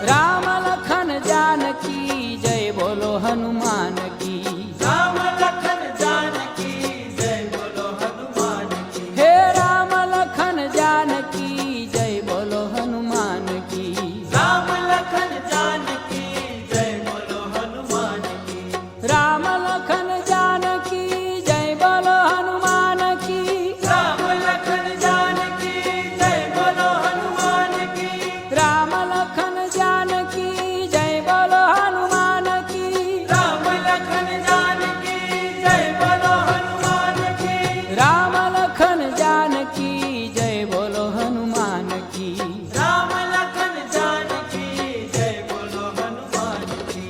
राम लखन जानकी जय बोलो हनुमान की। राम लखन जानकी जय बोलो हनुमान की। हे राम लखन जानकी जय बोलो हनुमान की। राम लखन जानकी जय बोलो हनुमान की। राम लखन जानकी जय बोलो हनुमान की। राम लखन जानकी जय बोलो हनुमान की। राम लखन जानकी जय बोलो हनुमान की। राम लखन जानकी जय बोलो हनुमान की। राम लखन जानकी जय बोलो हनुमान की। राम लखन जानकी जय बोलो हनुमान की।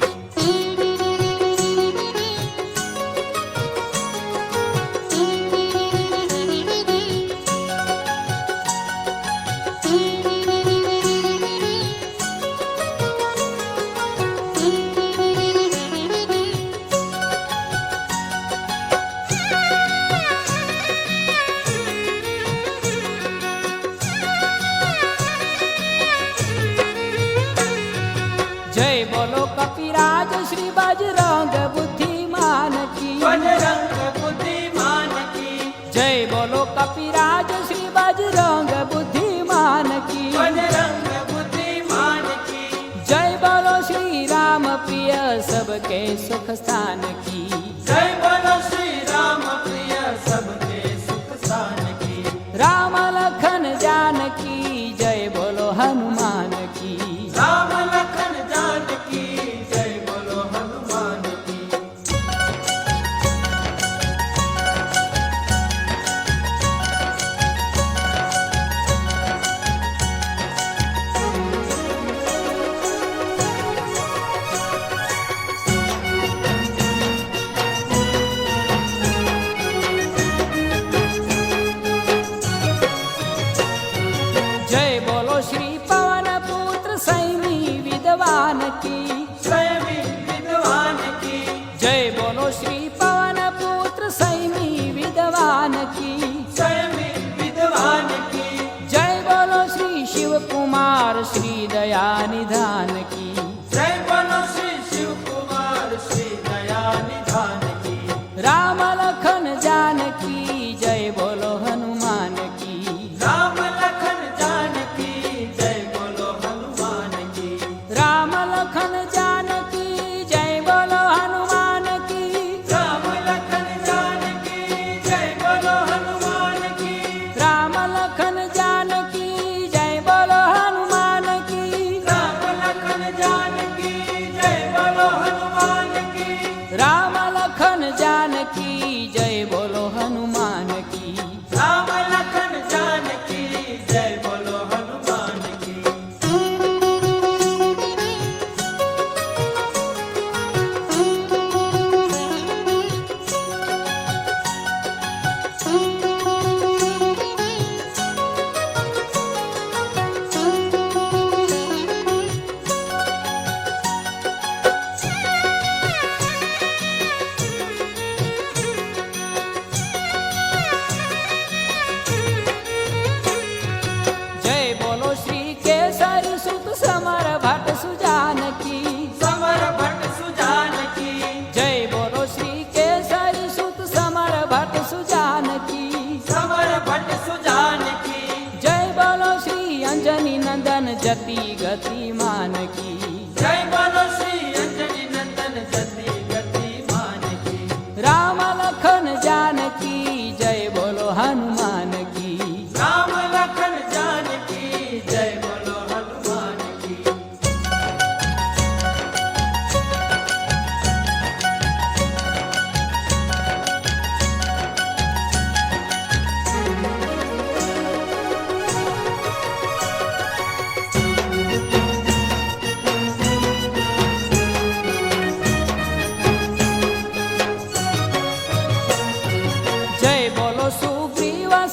जय बोलो कपिराज श्री बजरंग बुद्धिमान की। बजरंग बुद्धिमान की। जय बोलो कपिराज श्री बजरंग बुद्धिमान की। बजरंग बुद्धिमान की। जय बोलो श्री राम प्रिय सबके सुख स्थान की। जय बोलो श्री राम प्रिय सबके सुख स्थान की। राम लखन जानकी जय बोलो हनुमान की। राम लखन जानकी जय बोलो हनुमान की। जय बोलो श्री पवन पुत्र सैमी विद्वान की। स्वयं विद्वान की। जय बोलो श्री पवन पुत्र सैमी विद्वान की। स्वयं विद्वान की। जय बोलो श्री शिव कुमार श्री दया निधान की। जय बोलो श्री शिव कुमार श्री दया निधान की। राम लखन जानकी जय बोलो हनुमान की। राम लखन जानकी जय बोलो हनुमान की। राम लखन जानकी जय बोलो हनुमान की। राम लखन जानकी जय बोलो हनुमान की। राम लखन जानकी जय बोलो हनुमान की। राम लखन जानकी जय बोलो हनुमान की। राम लखन जानकी जय बोलो हनुमान की। राम लखन जानकी जय बोलो हनुमान की।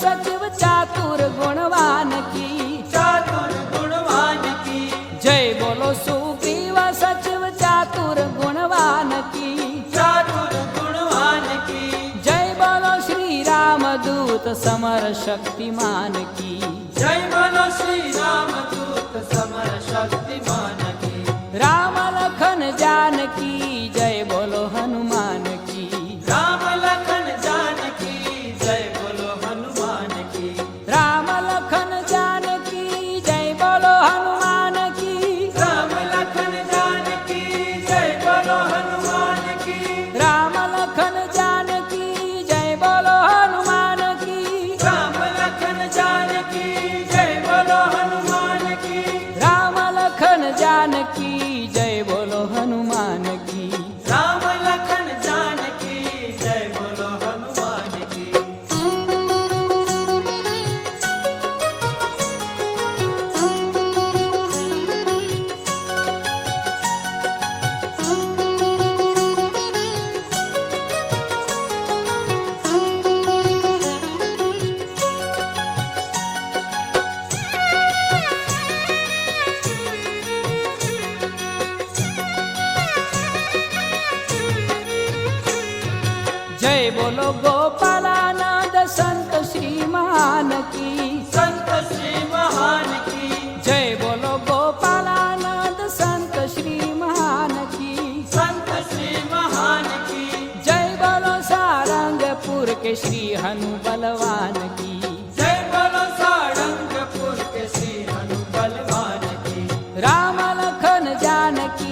सचिव चातुर गुणवान की चातुर गुणवान की जय बोलो सुग्रीव सचिव चातुर गुणवान की चातुर गुणवान की जय बोलो श्री राम दूत समर शक्तिमान की जय बोलो श्री राम दूत समर शक्तिमान की राम लखन जानकी जय बोलो हनुमान की राम लखन जानकी जय बोलो हनुमान की राम लखन जानकी जय बोलो हनुमान की राम लखन जानकी जय बोलो हनुमान की राम लखन जानकी जय बोलो हनुमान की राम लखन जानकी जय बोलो हनुमान की राम लखन जानकी जय बोलो हनुमान की राम लखन जानकी जय बोलो हनुमान की जय बोलो गोपालानंद संत श्री महान की संत श्री महान की जय बोलो गोपालानंद संत श्री महान की संत श्री महान की जय बोलो सारंगपुर के श्री हनु बलवान की जय बोलो सारंगपुर के श्री हनु बलवान की राम लखन जानकी